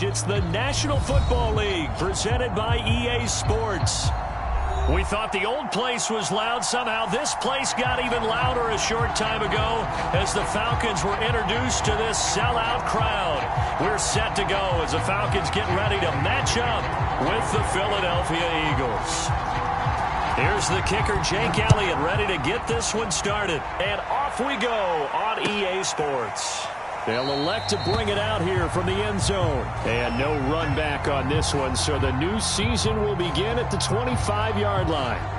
fact, it's the National Football League presented by EA Sports. We thought the old place was loud. Somehow this place got even louder a short time ago as the Falcons were introduced to this sellout crowd. We're set to go as the Falcons get ready to match up with the Philadelphia Eagles. Here's the kicker, Jake Elliott, ready to get this one started. And off we go on EA Sports. They'll elect to bring it out here from the end zone. And no run back on this one, so the new season will begin at the 25-yard line.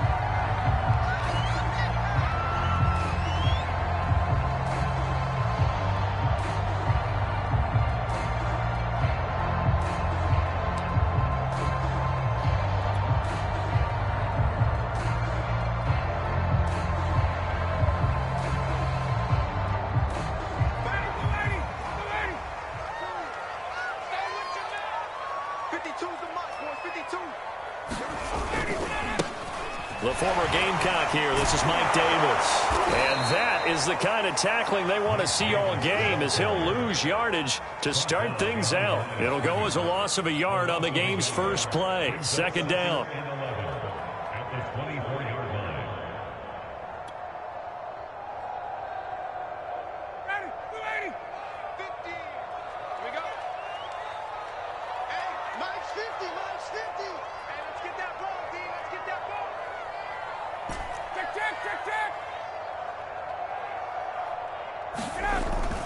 The former Gamecock here. This is Mike Davis. And that is the kind of tackling they want to see all game, as he'll lose yardage to start things out. It'll go as a loss of a yard on the game's first play. Second down.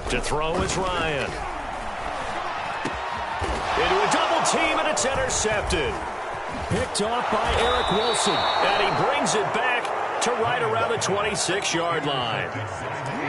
To throw is Ryan. Into a double team, and it's intercepted. Picked off by Eric Wilson. And he brings it back to right around the 26-yard line.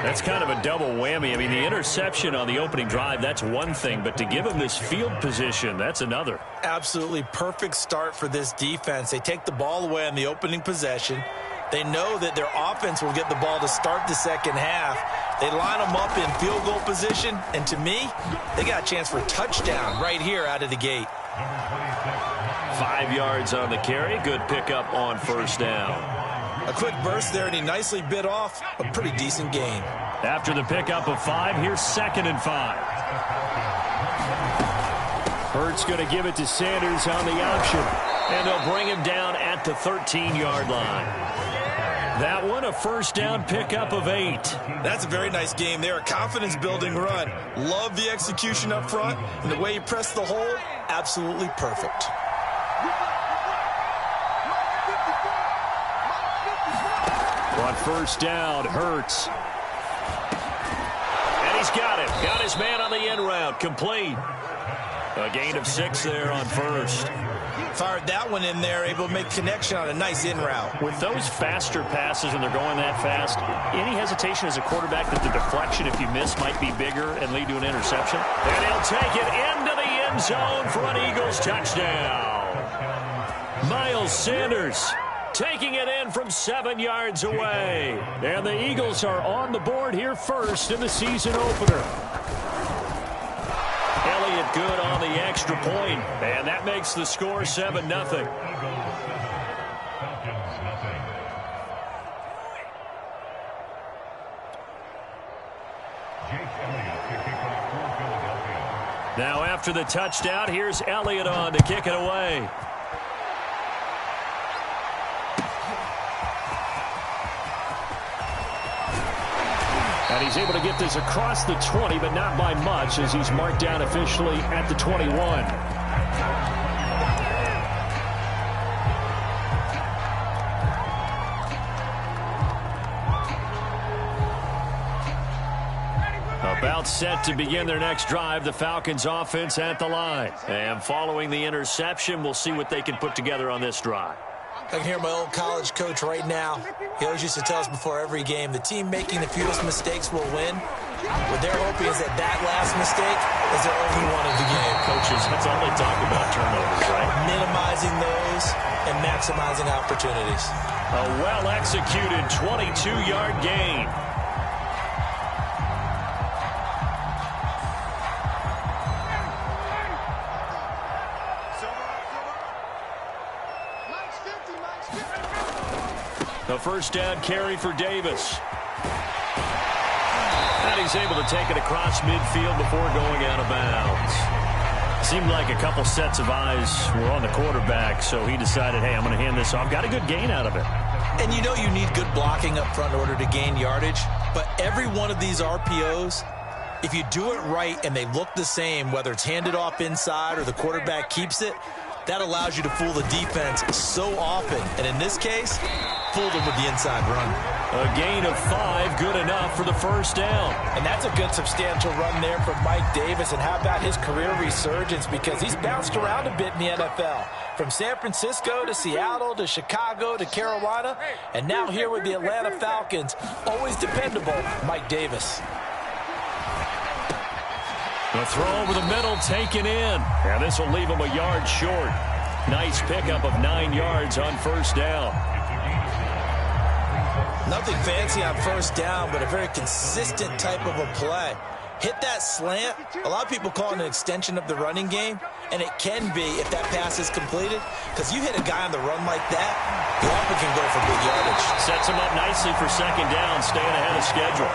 That's kind of a double whammy. I mean, the interception on the opening drive, that's one thing. But to give him this field position, that's another. Absolutely perfect start for this defense. They take the ball away on the opening possession. They know that their offense will get the ball to start the second half. They line them up in field goal position, and to me, they got a chance for a touchdown right here out of the gate. 5 yards on the carry. Good pickup on first down. A quick burst there, and he nicely bit off a pretty decent gain. After the pickup of 5, here's 2nd and 5. Hurts going to give it to Sanders on the option, and they'll bring him down at the 13-yard line. That one, a first down pickup of 8. That's a very nice game there. A confidence-building run. Love the execution up front, and the way he pressed the hole, absolutely perfect. On first down, Hurts. And he's got it. Got his man on the end route. Complete. A gain of 6 there on first. Fired that one in there, able to make connection on a nice in route. With those faster passes and they're going that fast, any hesitation as a quarterback that the deflection, if you miss, might be bigger and lead to an interception? And he'll take it into the end zone for an Eagles touchdown. Miles Sanders taking it in from 7 yards away. And the Eagles are on the board here first in the season opener. Elliott good on the extra point, and that makes the score 7-0. Now after the touchdown, here's Elliott on to kick it away. And he's able to get this across the 20, but not by much, as he's marked down officially at the 21. About set to begin their next drive, the Falcons offense at the line. And following the interception, we'll see what they can put together on this drive. I can hear my old college coach right now. He always used to tell us before every game, the team making the fewest mistakes will win. What they're hoping is that last mistake is their only one of the game. Coaches, that's all they talk about, turnovers, right? Minimizing those and maximizing opportunities. A well-executed 22-yard gain. The first down carry for Davis. And he's able to take it across midfield before going out of bounds. Seemed like a couple sets of eyes were on the quarterback, so he decided, hey, I'm going to hand this off. Got a good gain out of it. And you know you need good blocking up front in order to gain yardage, but every one of these RPOs, if you do it right and they look the same, whether it's handed off inside or the quarterback keeps it, that allows you to fool the defense so often. And in this case, fooled them with the inside run. A gain of 5, good enough for the first down. And that's a good substantial run there for Mike Davis. And how about his career resurgence? Because he's bounced around a bit in the NFL. From San Francisco to Seattle to Chicago to Carolina. And now here with the Atlanta Falcons. Always dependable, Mike Davis. The throw over the middle taken in. And this will leave him a yard short. Nice pickup of 9 yards on first down. Nothing fancy on first down, but a very consistent type of a play. Hit that slant. A lot of people call it an extension of the running game, and it can be if that pass is completed, because you hit a guy on the run like that, he often can go for big yardage. Sets him up nicely for second down, staying ahead of schedule.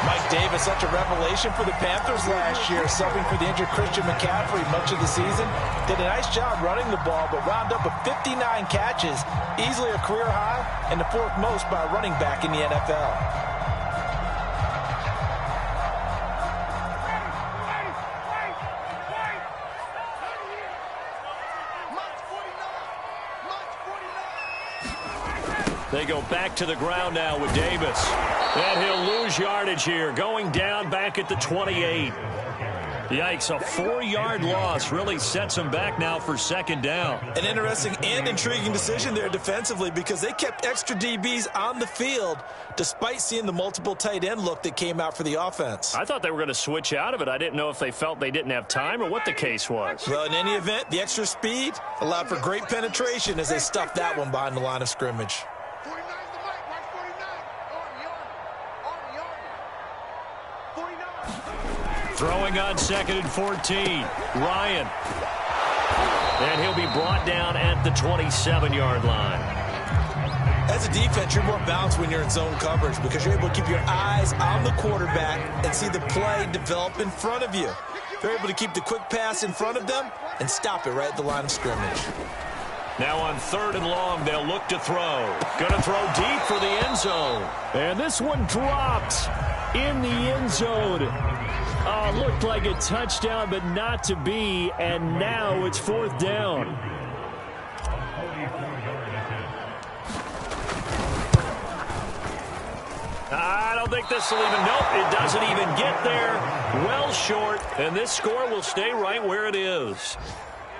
Mike Davis, such a revelation for the Panthers last year, subbing for the injured Christian McCaffrey much of the season. Did a nice job running the ball, but wound up with 59 catches, easily a career high, and the 4th most by a running back in the NFL. They go back to the ground now with Davis. And he'll lose yardage here, going down back at the 28. Yikes, a 4-yard loss really sets him back now for second down. An interesting and intriguing decision there defensively, because they kept extra DBs on the field despite seeing the multiple tight end look that came out for the offense. I thought they were going to switch out of it. I didn't know if they felt they didn't have time or what the case was. Well, in any event, the extra speed allowed for great penetration as they stuffed that one behind the line of scrimmage. Throwing on 2nd and 14. Ryan. And he'll be brought down at the 27-yard line. As a defense, you're more balanced when you're in zone coverage because you're able to keep your eyes on the quarterback and see the play develop in front of you. They're able to keep the quick pass in front of them and stop it right at the line of scrimmage. Now on 3rd and long, they'll look to throw. Going to throw deep for the end zone. And this one dropped in the end zone. Oh, looked like a touchdown, but not to be. And now it's 4th down. I don't think this will even, nope, it doesn't even get there. Well short, and this score will stay right where it is.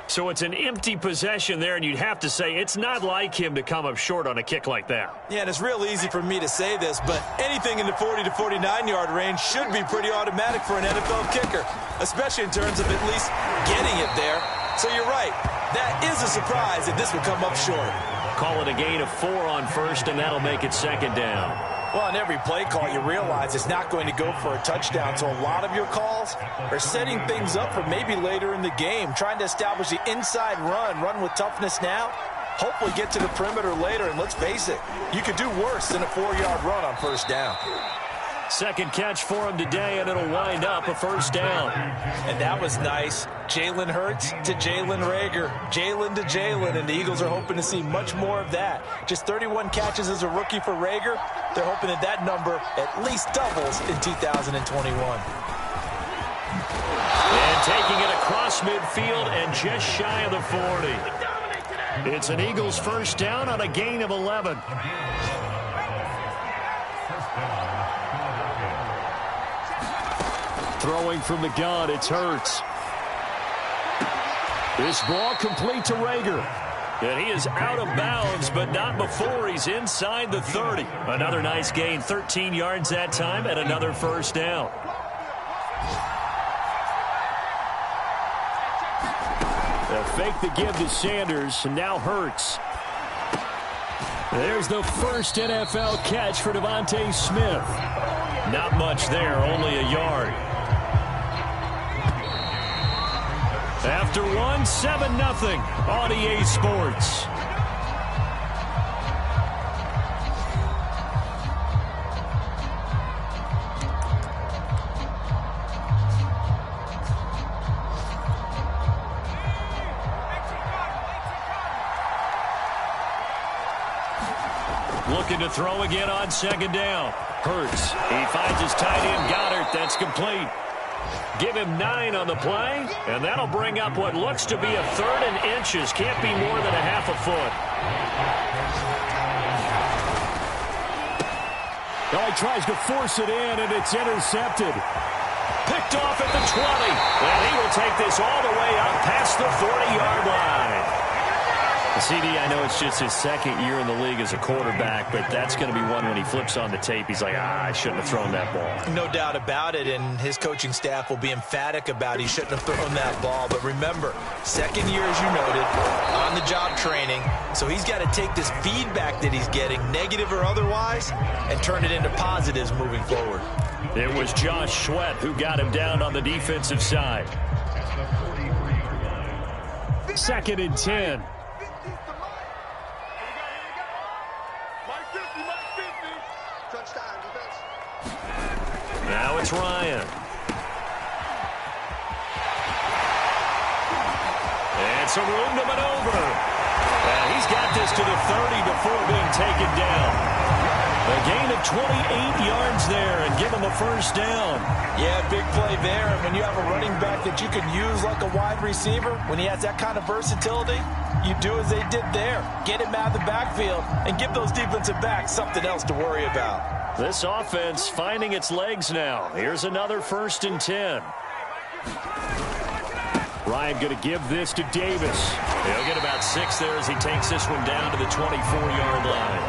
So it's an empty possession there, and you'd have to say it's not like him to come up short on a kick like that. Yeah, and it's real easy for me to say this, but anything in the 40 to 49-yard range should be pretty automatic for an NFL kicker, especially in terms of at least getting it there. So you're right. That is a surprise if this would come up short. Call it a gain of 4 on first, and that'll make it second down. Well, on every play call, you realize it's not going to go for a touchdown. So a lot of your calls are setting things up for maybe later in the game, trying to establish the inside run with toughness now, hopefully get to the perimeter later. And let's face it, you could do worse than a 4-yard run on first down. Second catch for him today, and it'll wind up a first down. And that was nice. Jalen Hurts to Jalen Reagor. Jalen to Jalen, and the Eagles are hoping to see much more of that. Just 31 catches as a rookie for Reagor. They're hoping that that number at least doubles in 2021. And taking it across midfield and just shy of the 40. It's an Eagles first down on a gain of 11. Throwing from the gun, it's Hurts. This ball complete to Reagor. And he is out of bounds, but not before he's inside the 30. Another nice gain, 13 yards that time, and another first down. They'll fake the give to Sanders, and now Hurts. There's the first NFL catch for Devontae Smith. Not much there, only a yard. After one, 7-0 on EA Sports. looking to throw again on second down. Hurts. He finds his tight end, Goddard. That's complete. Give him 9 on the play, and that'll bring up what looks to be a 3rd and inches. Can't be more than a half a foot. Well, he tries to force it in, and it's intercepted. Picked off at the 20, and he will take this all the way up past the 40-yard line. CD, I know it's just his 2nd year in the league as a quarterback, but that's going to be one when he flips on the tape. He's like, I shouldn't have thrown that ball. No doubt about it, and his coaching staff will be emphatic about he shouldn't have thrown that ball. But remember, 2nd year, as you noted, on-the-job training, so he's got to take this feedback that he's getting, negative or otherwise, and turn it into positives moving forward. It was Josh Sweat who got him down on the defensive side. 2nd and 10. Now it's Ryan. And some room to maneuver. And he's got this to the 30 before being taken down. A gain of 28 yards there and give him a 1st down. Yeah, big play there. And when you have a running back that you can use like a wide receiver, when he has that kind of versatility, you do as they did there. Get him out of the backfield and give those defensive backs something else to worry about. This offense finding its legs now. Here's another 1st and 10. Ryan going to give this to Davis. He'll get about 6 there as he takes this one down to the 24-yard line.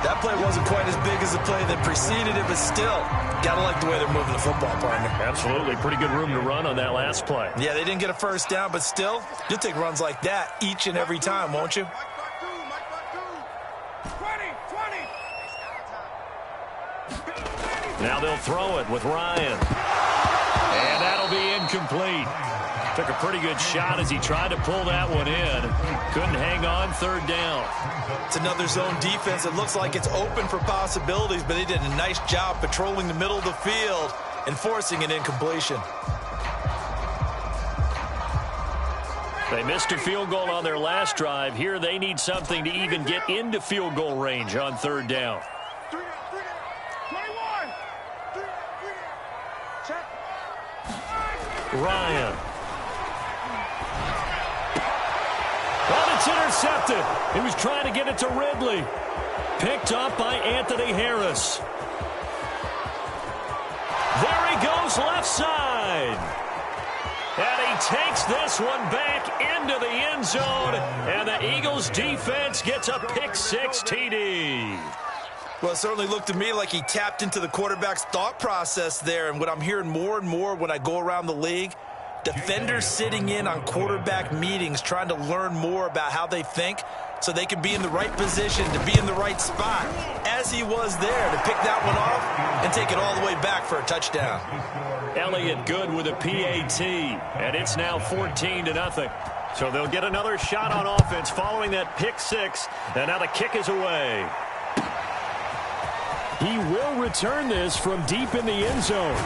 That play wasn't quite as big as the play that preceded it, but still, got to like the way they're moving the football, partner. Absolutely. Pretty good room to run on that last play. Yeah, they didn't get a 1st down, but still, you'll take runs like that each and every time, won't you? Now they'll throw it with Ryan. And that'll be incomplete. Took a pretty good shot as he tried to pull that one in. Couldn't hang on, 3rd down. It's another zone defense. It looks like it's open for possibilities, but they did a nice job patrolling the middle of the field and forcing an incompletion. They missed a field goal on their last drive. Here they need something to even get into field goal range on 3rd down. Ryan. Well, it's intercepted. He was trying to get it to Ridley. Picked up by Anthony Harris. There he goes left side. And he takes this one back into the end zone. And the Eagles defense gets a pick-6 TD. Well, it certainly looked to me like he tapped into the quarterback's thought process there. And what I'm hearing more and more when I go around the league, defenders sitting in on quarterback meetings trying to learn more about how they think so they can be in the right position to be in the right spot, as he was there to pick that one off and take it all the way back for a touchdown. Elliott good with a PAT, and it's now 14-0. So they'll get another shot on offense following that pick-6, and now the kick is away. He will return this from deep in the end zone.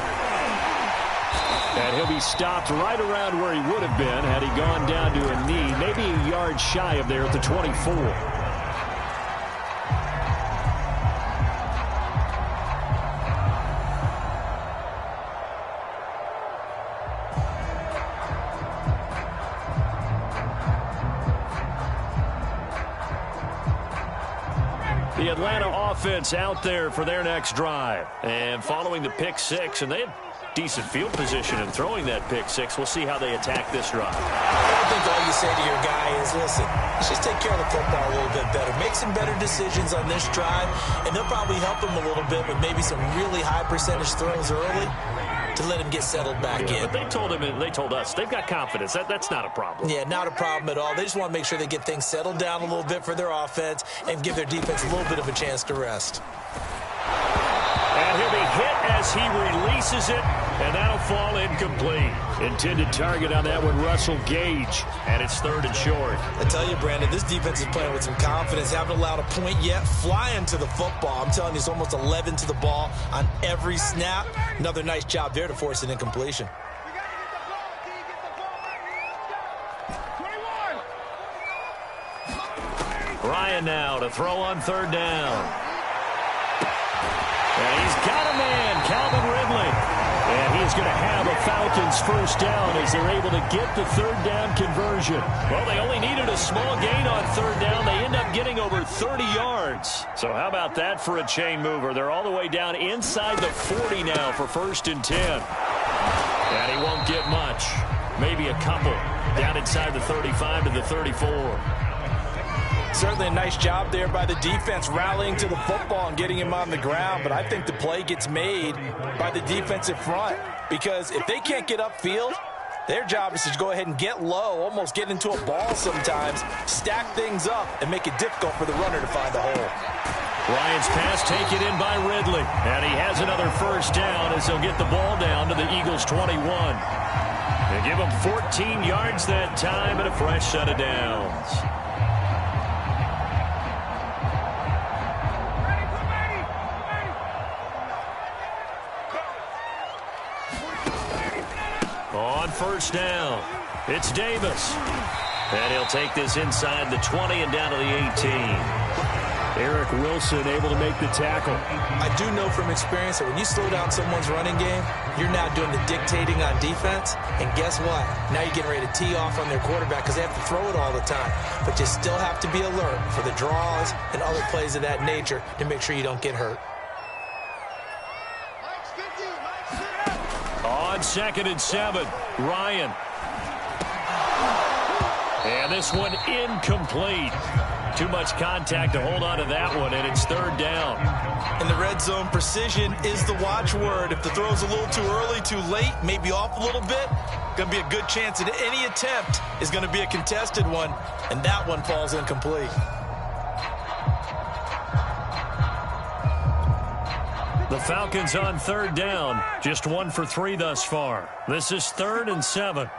And he'll be stopped right around where he would have been had he gone down to a knee, maybe a yard shy of there at the 24. The Atlanta offense out there for their next drive. And following the pick-6, and they had decent field position in throwing that pick-6. We'll see how they attack this drive. I think all you say to your guy is, listen, let's just take care of the football a little bit better. Make some better decisions on this drive, and they'll probably help him a little bit with maybe some really high percentage throws early to let him get settled back in. But they told him, and they told us, they've got confidence. That's not a problem. Yeah, not a problem at all. They just want to make sure they get things settled down a little bit for their offense and give their defense a little bit of a chance to rest. And he'll be hit as he releases it, and that'll fall incomplete. Intended target on that one, Russell Gage. And it's 3rd and short. I tell you, Brandon, this defense is playing with some confidence. Haven't allowed a point yet. Flying to the football. I'm telling you, it's almost 11 to the ball on every snap. Another nice job there to force an incompletion. Ryan now to throw on third down. And he's got a man, Calvin Ridley. And he's going to have a Falcons first down as they're able to get the third down conversion. Well, they only needed a small gain on third down. They end up getting over 30 yards. So how about that for a chain mover? They're all the way down inside the 40 now for 1st and 10. And he won't get much. Maybe a couple. Down inside the 35 to the 34. Certainly a nice job there by the defense rallying to the football and getting him on the ground. But I think the play gets made by the defensive front. Because if they can't get upfield, their job is to go ahead and get low, almost get into a ball sometimes, stack things up, and make it difficult for the runner to find a hole. Ryan's pass taken in by Ridley. And he has another first down as they'll get the ball down to the Eagles' 21. They give him 14 yards that time and a fresh set of downs. On first down, it's Davis. And he'll take this inside the 20 and down to the 18. Eric Wilson able to make the tackle. I do know from experience that when you slow down someone's running game, you're now doing the dictating on defense. And guess what? Now you're getting ready to tee off on their quarterback because they have to throw it all the time. But you still have to be alert for the draws and other plays of that nature to make sure you don't get hurt. On 2nd and 7, Ryan. And this one incomplete. Too much contact to hold on to that one, and it's third down. In the red zone, precision is the watchword. If the throw's a little too early, too late, maybe off a little bit, going to be a good chance that any attempt is going to be a contested one, and that one falls incomplete. The Falcons on third down, just 1 for 3 thus far. This is 3rd and 7.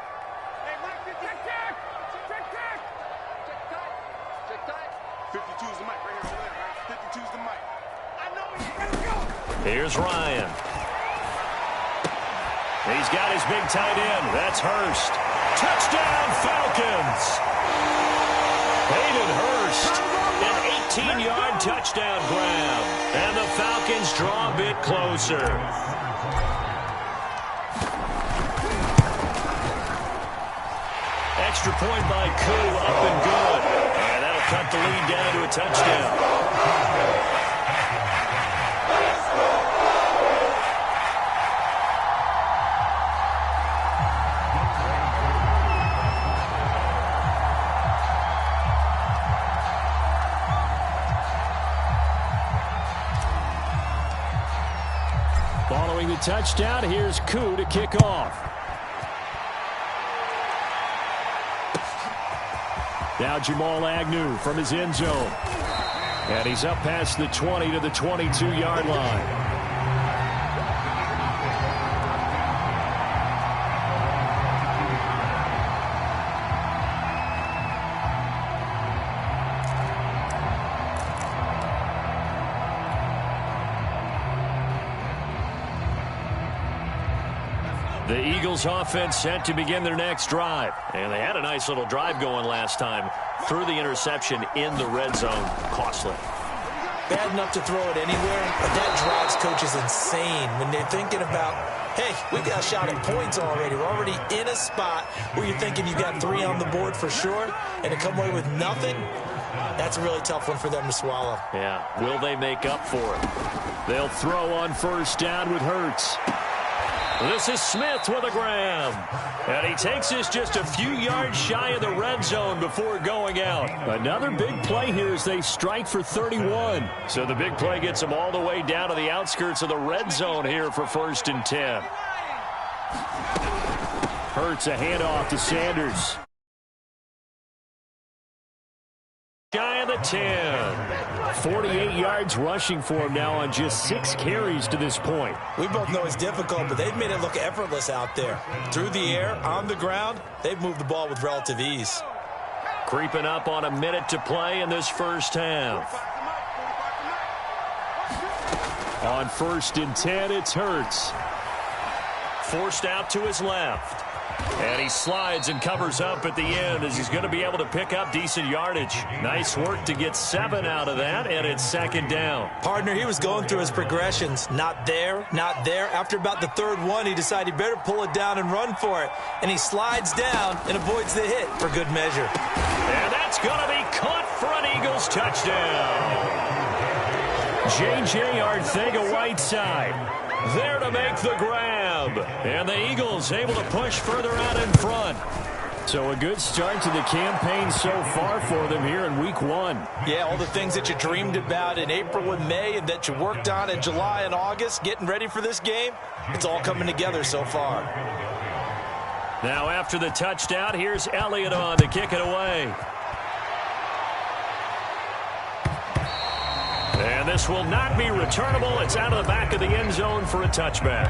Here's Ryan. He's got his big tight end. That's Hurst. Touchdown, Falcons! Hayden Hurst, an 18-yard touchdown grab. And the Falcons draw a bit closer. Extra point by Koo, up and good. And that'll cut the lead down to a touchdown. Following the touchdown, here's Koo to kick off. Now Jamal Agnew from his end zone. And he's up past the 20 to the 22-yard line. The Eagles offense set to begin their next drive. And they had a nice little drive going last time. Threw the interception in the red zone. Costly. Bad enough to throw it anywhere, but that drives coaches insane when they're thinking about, hey, we got a shot at points already. We're already in a spot where you're thinking you've got 3 on the board for sure, and to come away with nothing, that's a really tough one for them to swallow. Yeah, will they make up for it? They'll throw on first down with Hurts. This is Smith with a grab. And he takes this just a few yards shy of the red zone before going out. Another big play here as they strike for 31. So the big play gets them all the way down to the outskirts of the red zone here for 1st and 10. Hurts a handoff to Sanders. Shy of the 10. 48 yards rushing for him now on just 6 carries to this point. We both know it's difficult, but they've made it look effortless out there. Through the air, on the ground, they've moved the ball with relative ease. Creeping up on a minute to play in this first half. On 1st and 10, it's Hurts. Forced out to his left. And he slides and covers up at the end as he's going to be able to pick up decent yardage. Nice work to get 7 out of that, and it's 2nd down. Partner, he was going through his progressions. Not there, not there. After about the 3rd one, he decided he better pull it down and run for it. And he slides down and avoids the hit for good measure. And that's going to be caught for an Eagles touchdown. J.J. Arcega-Whiteside there to make the grab. And the Eagles able to push further out in front. So a good start to the campaign so far for them here in week 1. Yeah, all the things that you dreamed about in April and May and that you worked on in July and August, getting ready for this game, it's all coming together so far. Now after the touchdown, here's Elliott on to kick it away. And this will not be returnable. It's out of the back of the end zone for a touchback.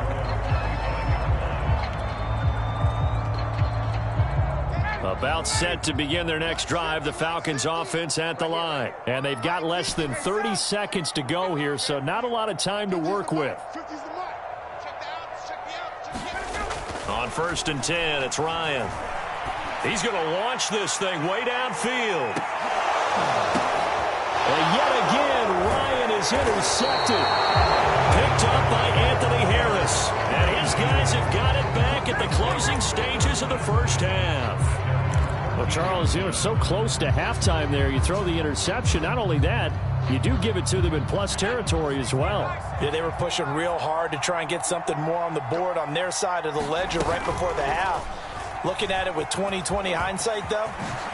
About set to begin their next drive, the Falcons offense at the line. And they've got less than 30 seconds to go here, so not a lot of time to work with. On 1st and 10, it's Ryan. He's going to launch this thing way downfield. And yet again, Ryan is intercepted. Picked up by Anthony Harris. And his guys have got it back at the closing stages of the first half. Well, Charles, so close to halftime there. You throw the interception. Not only that, you do give it to them in plus territory as well. Yeah, they were pushing real hard to try and get something more on the board on their side of the ledger right before the half. Looking at it with 20/20 hindsight, though,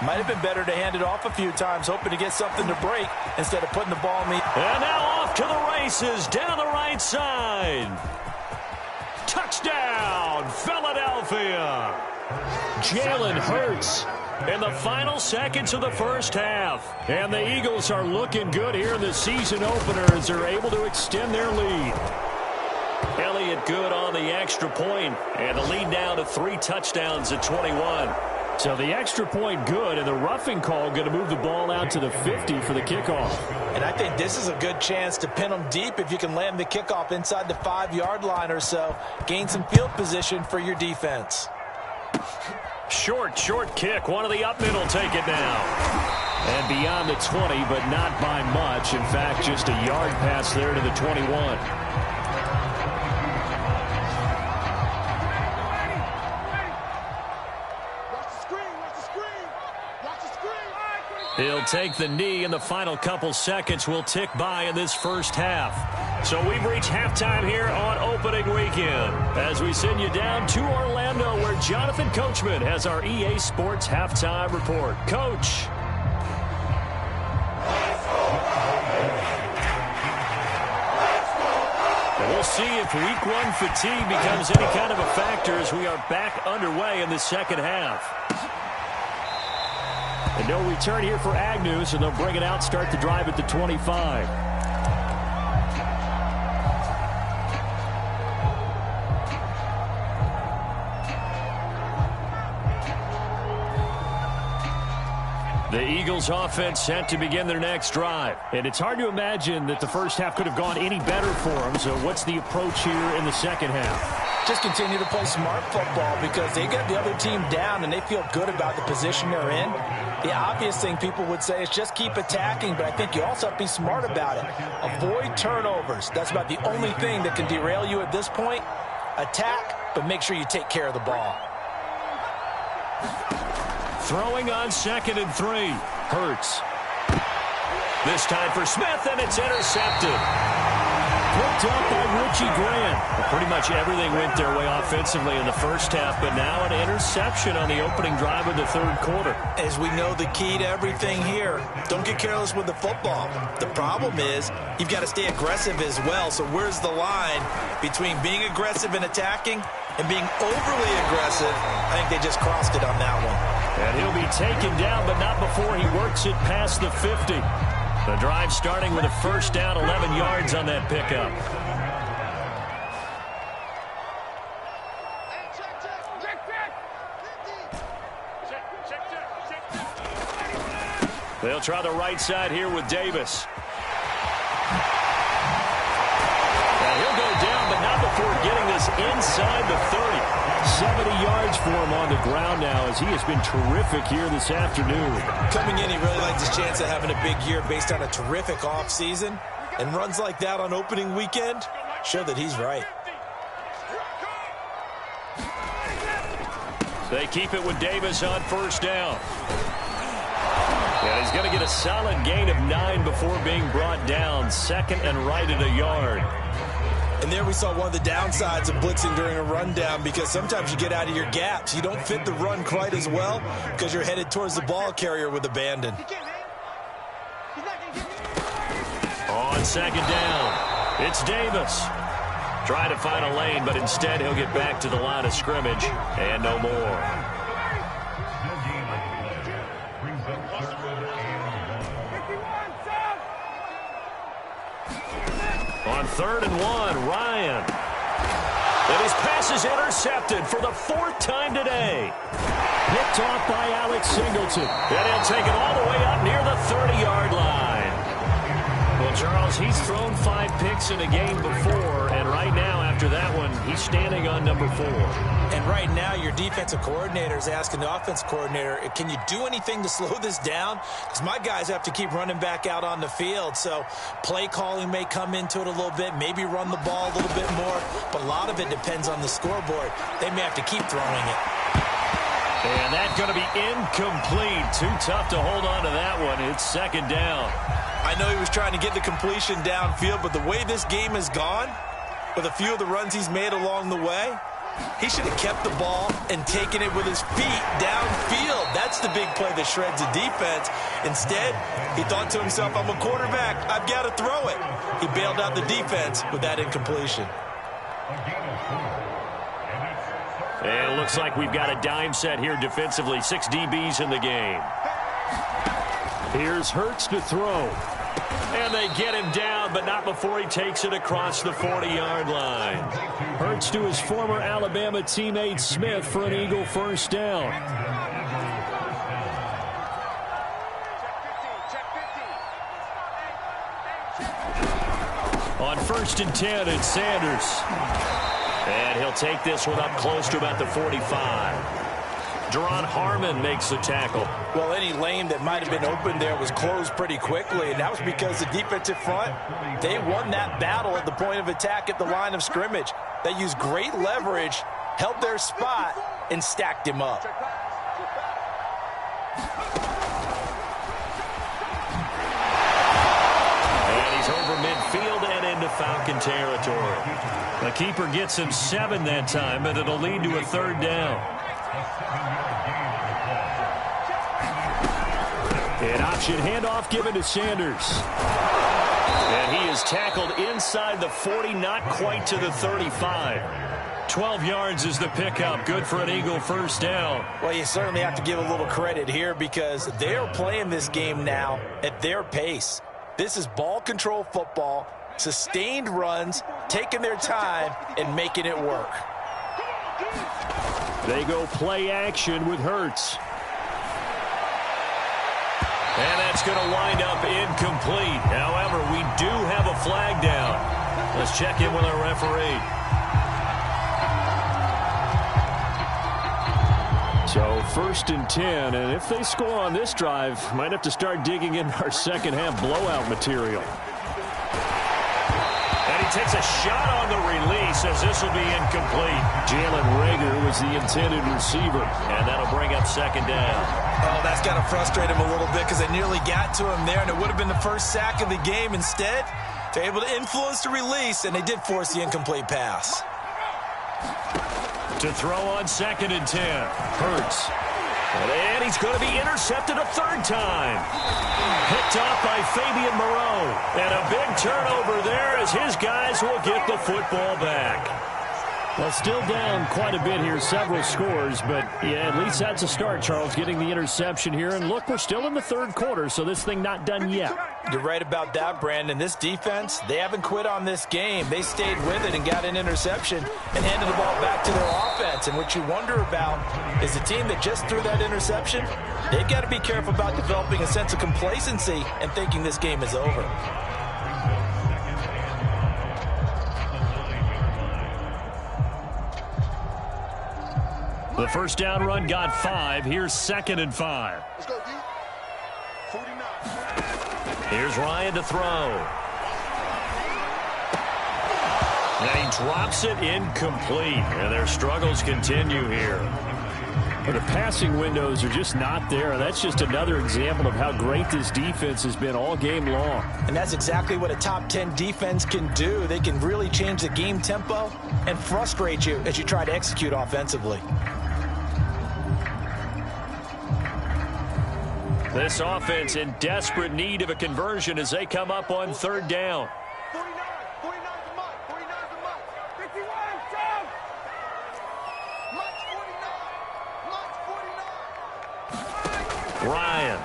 might have been better to hand it off a few times, hoping to get something to break instead of putting the ball in the... And now off to the races, down the right side. Touchdown, Philadelphia. Jalen Hurts in the final seconds of the first half. And the Eagles are looking good here in the season opener as they're able to extend their lead. Elliott good on the extra point, and the lead down to 3 touchdowns at 21. So the extra point good, and the roughing call going to move the ball out to the 50 for the kickoff. And I think this is a good chance to pin them deep if you can land the kickoff inside the 5-yard line or so. Gain some field position for your defense. Short kick. One of the up middle take it now. And beyond the 20, but not by much. In fact, just a yard pass there to the 21. He'll take the knee, and the final couple seconds will tick by in this first half. So we've reached halftime here on opening weekend as we send you down to Orlando, where Jonathan Coachman has our EA Sports halftime report. Coach. We'll see if week 1 fatigue becomes any kind of a factor as we are back underway in the second half. And no return here for Agnew, so they'll bring it out, start the drive at the 25. The Eagles offense set to begin their next drive. And it's hard to imagine that the first half could have gone any better for them. So what's the approach here in the second half? Just continue to play smart football because they got the other team down and they feel good about the position they're in. The obvious thing people would say is just keep attacking, but I think you also have to be smart about it. Avoid turnovers. That's about the only thing that can derail you at this point. Attack, but make sure you take care of the ball. Throwing on 2nd and 3. Hurts. This time for Smith, and it's intercepted. Picked up by Richie Grant. Pretty much everything went their way offensively in the first half, but now an interception on the opening drive of the third quarter. As we know, the key to everything here, don't get careless with the football. The problem is you've got to stay aggressive as well. So where's the line between being aggressive and attacking and being overly aggressive? I think they just crossed it on that one. And he'll be taken down, but not before he works it past the 50. The drive starting with a first down, 11 yards on that pickup. They'll try the right side here with Davis. And he'll go down, but not before getting this inside the 30. 70 yards for him on the ground now, as he has been terrific here this afternoon. Coming in, he really likes his chance of having a big year based on a terrific offseason. And runs like that on opening weekend show that he's right. They keep it with Davis on first down. And he's going to get a solid gain of 9 before being brought down. Second and right at a yard. And there we saw one of the downsides of blitzing during a rundown, because sometimes you get out of your gaps. You don't fit the run quite as well because you're headed towards the ball carrier with abandon. On second down, it's Davis. Trying to find a lane, but instead he'll get back to the line of scrimmage and no more. On 3rd and 1, Ryan. And his pass is intercepted for the 4th time today. Picked off by Alex Singleton. And he'll take it all the way up near the 30-yard line. Well, Charles, he's thrown 5 picks in a game before, and right now, after that one, he's standing on number 4. And right now, your defensive coordinator is asking the offensive coordinator, can you do anything to slow this down? Because my guys have to keep running back out on the field, so play calling may come into it a little bit, maybe run the ball a little bit more, but a lot of it depends on the scoreboard. They may have to keep throwing it. And that's going to be incomplete. Too tough to hold on to that one. It's second down. I know he was trying to get the completion downfield, but the way this game has gone, with a few of the runs he's made along the way, he should have kept the ball and taken it with his feet downfield. That's the big play that shreds the defense. Instead, he thought to himself, I'm a quarterback, I've got to throw it. He bailed out the defense with that incompletion. And it looks like we've got a dime set here defensively. 6 DBs in the game. Here's Hurts to throw. And they get him down, but not before he takes it across the 40-yard line. Hurts to his former Alabama teammate Smith for an Eagle first down. On 1st and 10, it's Sanders. And he'll take this one up close to about the 45. Deron Harmon makes the tackle. Well, any lane that might have been open there was closed pretty quickly, and that was because the defensive front, they won that battle at the point of attack at the line of scrimmage. They used great leverage, held their spot, and stacked him up. And he's over midfield and into Falcon territory. The keeper gets him 7 that time, but it'll lead to a 3rd down. An option handoff given to Sanders. And he is tackled inside the 40, not quite to the 35. 12 yards is the pickup. Good for an Eagle first down. Well, you certainly have to give a little credit here because they're playing this game now at their pace. This is ball control football, sustained runs, taking their time, and making it work. They go play action with Hurts. And that's going to wind up incomplete. However, we do have a flag down. Let's check in with our referee. So 1st and 10, and if they score on this drive, might have to start digging in our second half blowout material. And he takes a shot on the release as this will be incomplete. Jalen Reagor was the intended receiver. And that'll bring up second down. Oh, that's got to frustrate him a little bit because they nearly got to him there, and it would have been the first sack of the game. Instead, they're able to influence the release, and they did force the incomplete pass. To throw on 2nd and 10. Hurts. And he's going to be intercepted a 3rd time. Picked off by Fabian Moreau. And a big turnover there as his guys will get the football back. Well, still down quite a bit here, several scores, but yeah, at least that's a start, Charles, getting the interception here. And look, we're still in the 3rd quarter, so this thing not done yet. You're right about that, Brandon. This defense, they haven't quit on this game. They stayed with it and got an interception and handed the ball back to their offense. And what you wonder about is the team that just threw that interception, they've got to be careful about developing a sense of complacency and thinking this game is over. The first down run got 5. Here's 2nd and 5. Let's go, D. 49. Here's Ryan to throw. And he drops it incomplete. And their struggles continue here. The passing windows are just not there. That's just another example of how great this defense has been all game long. And that's exactly what a top 10 defense can do. They can really change the game tempo and frustrate you as you try to execute offensively. This offense in desperate need of a conversion as they come up on 3rd down. 49. 49 is a month. 49 is a month. 51, John. Lunch 49. Lunch 49. Ryan.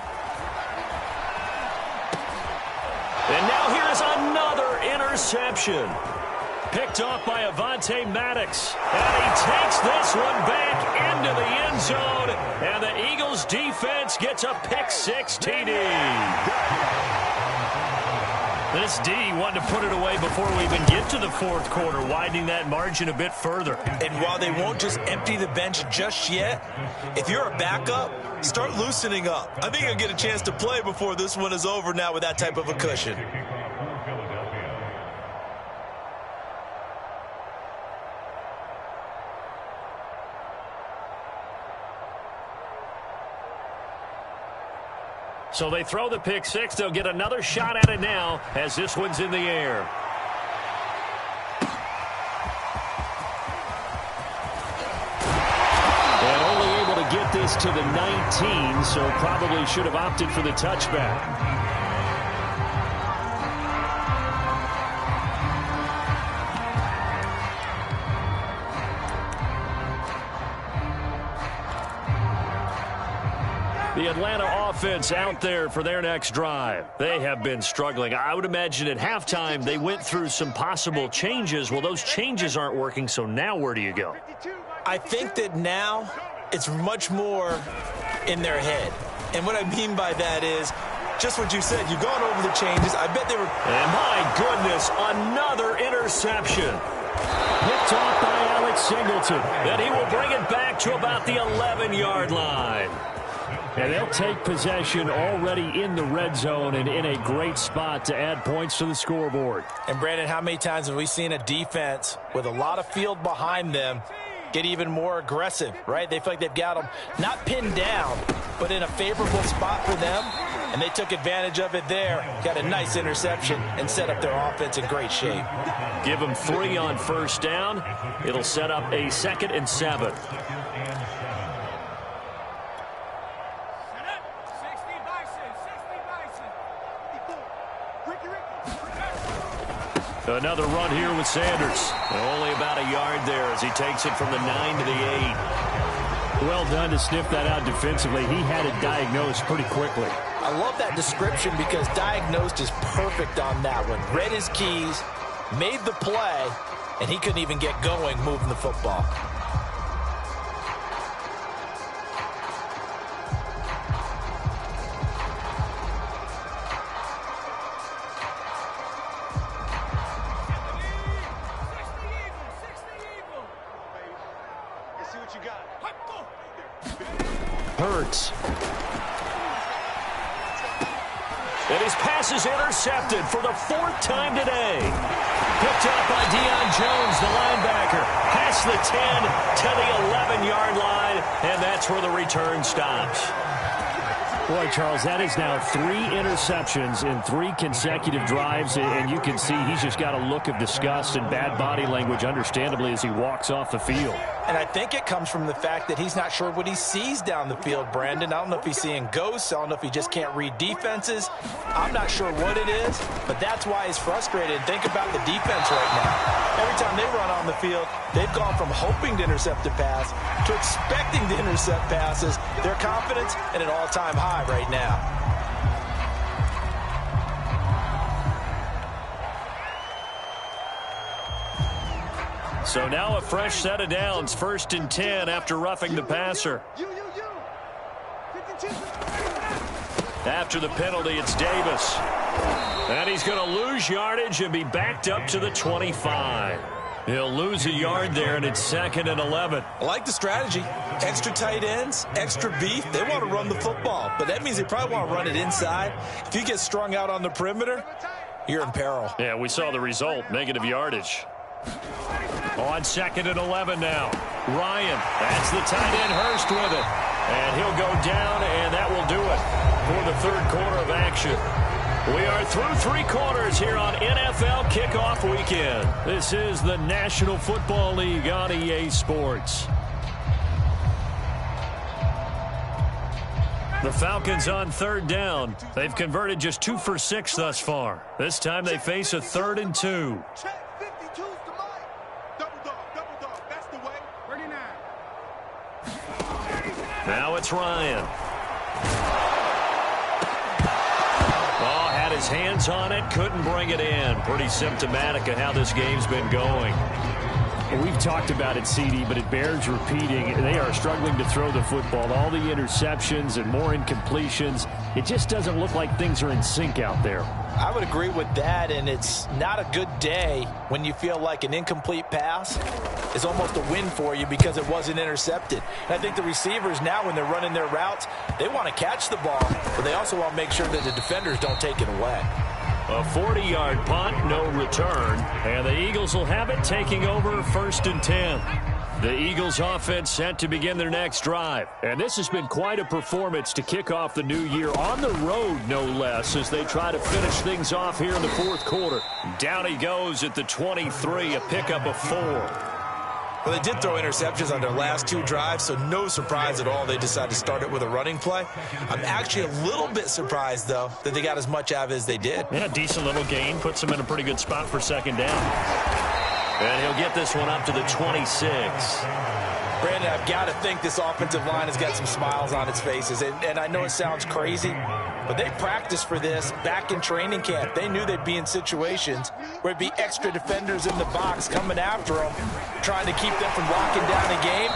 And now here's another interception. Picked off by Avonte Maddox. And he takes this one back into the end zone. And the Eagles defense gets a pick-6 TD. This D wanted to put it away before we even get to the 4th quarter, widening that margin a bit further. And while they won't just empty the bench just yet, if you're a backup, start loosening up. I think you'll get a chance to play before this one is over now with that type of a cushion. So they throw the pick-6. They'll get another shot at it now as this one's in the air. And only able to get this to the 19, so probably should have opted for the touchback. The Atlanta offense out there for their next drive. They have been struggling. I would imagine at halftime they went through some possible changes. Well, those changes aren't working, so now where do you go? I think that now it's much more in their head. And what I mean by that is just what you said. You've gone over the changes. I bet they were... And my goodness, another interception. Picked off by Alex Singleton. And he will bring it back to about the 11-yard line. And they'll take possession already in the red zone and in a great spot to add points to the scoreboard. And, Brandon, how many times have we seen a defense with a lot of field behind them get even more aggressive, right? They feel like they've got them not pinned down, but in a favorable spot for them, and they took advantage of it there. Got a nice interception and set up their offense in great shape. Give them 3 on 1st down. It'll set up a 2nd and 7. Another run here with Sanders. Only about a yard there as he takes it from the 9 to the 8. Well done to sniff that out defensively. He had it diagnosed pretty quickly. I love that description because diagnosed is perfect on that one. Read his keys, made the play, and he couldn't even get going moving the football. Hurts. And his pass is intercepted for the 4th time today. Picked up by Deion Jones, the linebacker. Past the 10 to the 11-yard line, and that's where the return stops. Boy, Charles, that is now 3 interceptions in 3 consecutive drives, and you can see he's just got a look of disgust and bad body language, understandably, as he walks off the field. And I think it comes from the fact that he's not sure what he sees down the field, Brandon. I don't know if he's seeing ghosts. I don't know if he just can't read defenses. I'm not sure what it is, but that's why he's frustrated. Think about the defense right now. Every time they run on the field, they've gone from hoping to intercept a pass to expecting to intercept passes. Their confidence at an all-time high right now. So now a fresh set of downs, 1st and 10 after roughing the passer. After the penalty, it's Davis. And he's going to lose yardage and be backed up to the 25. He'll lose a yard there, and it's 2nd and 11. I like the strategy. Extra tight ends, extra beef. They want to run the football, but that means they probably want to run it inside. If you get strung out on the perimeter, you're in peril. Yeah, we saw the result, negative yardage. On 2nd and 11 now. Ryan, that's the tight end Hurst with it. And he'll go down, and that will do it for the third quarter of action. We are through 3 quarters here on NFL Kickoff Weekend. This is the National Football League on EA Sports. The Falcons on 3rd down. They've converted just 2 for 6 thus far. This time they face a 3rd and 2. Check 52's to Mike. Double dog. That's the way. 39. Now it's Ryan. Oh, had his hands on it, couldn't bring it in. Pretty symptomatic of how this game's been going. We've talked about it, CD, but it bears repeating. They are struggling to throw the football. All the interceptions and more incompletions. It just doesn't look like things are in sync out there. I would agree with that, and it's not a good day when you feel like an incomplete pass is almost a win for you because it wasn't intercepted. And I think the receivers now, when they're running their routes, they want to catch the ball, but they also want to make sure that the defenders don't take it away. A 40-yard punt, no return. And the Eagles will have it, taking over 1st and 10. The Eagles offense set to begin their next drive. And this has been quite a performance to kick off the new year on the road, no less, as they try to finish things off here in the 4th quarter. Down he goes at the 23, a pickup of 4. Well, they did throw interceptions on their last 2 drives, so no surprise at all they decided to start it with a running play. I'm actually a little bit surprised, though, that they got as much out of it as they did. Yeah, decent little gain. Puts them in a pretty good spot for 2nd down. And he'll get this one up to the 26. Brandon, I've got to think this offensive line has got some smiles on its faces. And I know it sounds crazy, but they practiced for this back in training camp. They knew they'd be in situations where it'd be extra defenders in the box coming after them, trying to keep them from locking down a game.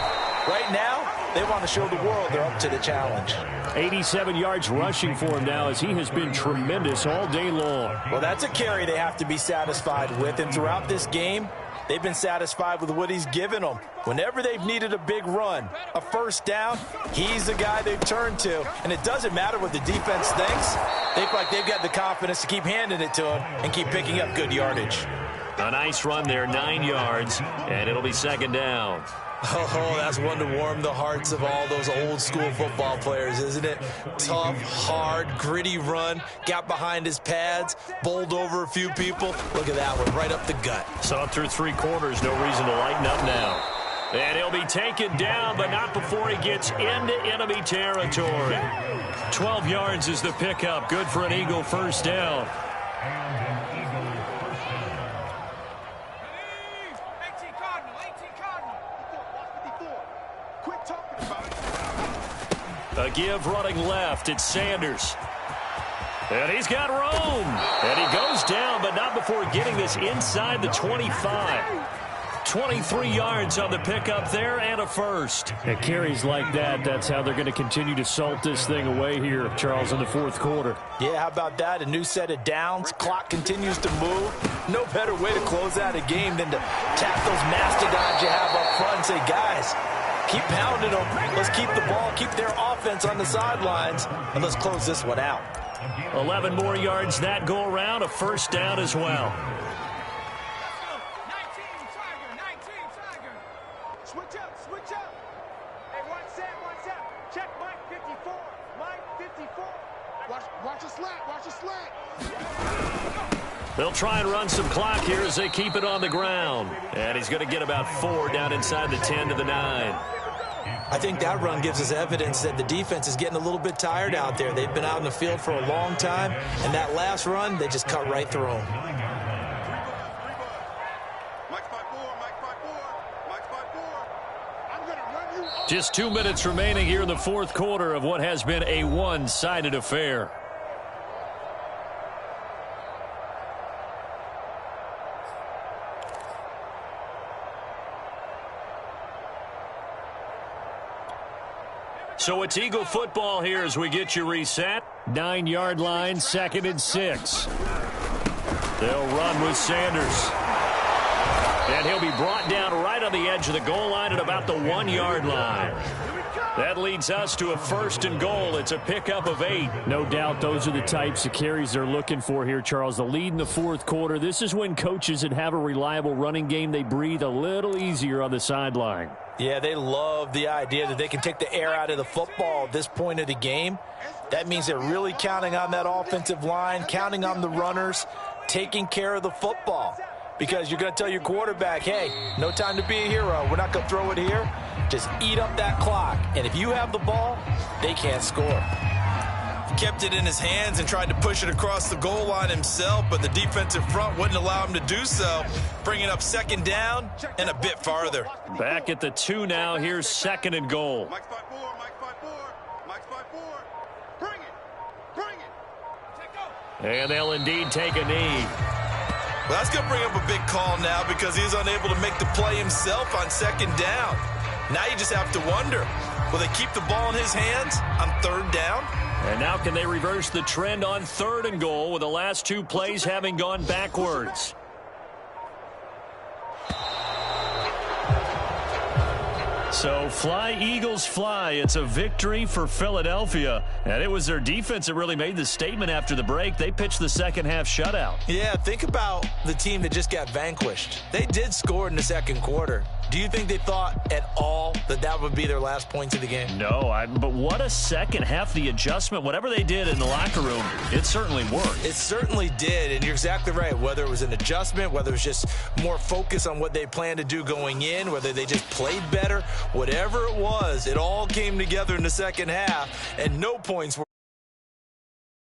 Right now, they want to show the world they're up to the challenge. 87 yards rushing for him now, as he has been tremendous all day long. Well, that's a carry they have to be satisfied with. And throughout this game, they've been satisfied with what he's given them. Whenever they've needed a big run, a 1st down, he's the guy they've turned to. And it doesn't matter what the defense thinks. They feel like they've got the confidence to keep handing it to him and keep picking up good yardage. A nice run there, 9 yards, and it'll be 2nd down. Oh, that's one to warm the hearts of all those old school football players, isn't it? Tough, hard, gritty run, got behind his pads, bowled over a few people. Look at that one, right up the gut. Saw it through 3 quarters, no reason to lighten up now. And he'll be taken down, but not before he gets into enemy territory. 12 yards is the pickup, good for an Eagle 1st down. A give running left. It's Sanders. And he's got room. And he goes down, but not before getting this inside the 25. 23 yards on the pickup there and a 1st. At carries like that, that's how they're going to continue to salt this thing away here, Charles, in the 4th quarter. Yeah, how about that? A new set of downs. Clock continues to move. No better way to close out a game than to tap those mastodons you have up front and say, guys, keep pounding them. Let's keep the ball, keep their offense on the sidelines, and let's close this one out. 11 more yards that go around, a 1st down as well. Switch up. Hey, one set. Check Mike 54. Mike 54. Watch a slant. They'll try and run some clock here as they keep it on the ground. And he's going to get about 4 down inside the 10 to the 9. I think that run gives us evidence that the defense is getting a little bit tired out there. They've been out in the field for a long time, and that last run, they just cut right through them. Just 2 minutes remaining here in the 4th quarter of what has been a one-sided affair. So it's Eagle football here as we get you reset. 9-yard line, 2nd and 6. They'll run with Sanders. And he'll be brought down right on the edge of the goal line at about the 1-yard line. That leads us to a 1st and goal. It's a pickup of 8. No doubt those are the types of carries they're looking for here, Charles. The lead in the 4th quarter. This is when coaches that have a reliable running game, they breathe a little easier on the sideline. Yeah, they love the idea that they can take the air out of the football at this point of the game. That means they're really counting on that offensive line, counting on the runners, taking care of the football. Because you're going to tell your quarterback, hey, no time to be a hero. We're not going to throw it here. Just eat up that clock. And if you have the ball, they can't score. Kept it in his hands and tried to push it across the goal line himself, but the defensive front wouldn't allow him to do so, bringing up 2nd down and a bit farther. Back at the 2 now. Here's 2nd and goal. Mike's 5-4, Mike's 5-4, Mike's 5-4. Bring it, bring it. Take go. And they'll indeed take a knee. Well, that's going to bring up a big call now because he's unable to make the play himself on 2nd down. Now you just have to wonder, will they keep the ball in his hands on 3rd down? And now can they reverse the trend on 3rd and goal with the last 2 plays having gone backwards? So fly, Eagles, fly. It's a victory for Philadelphia. And it was their defense that really made the statement after the break. They pitched the second half shutout. Yeah, think about the team that just got vanquished. They did score in the 2nd quarter. Do you think they thought at all that that would be their last points of the game? No, but what a second half. The adjustment, whatever they did in the locker room, it certainly worked. It certainly did, and you're exactly right. Whether it was an adjustment, whether it was just more focus on what they planned to do going in, whether they just played better, whatever it was, it all came together in the second half, and no points were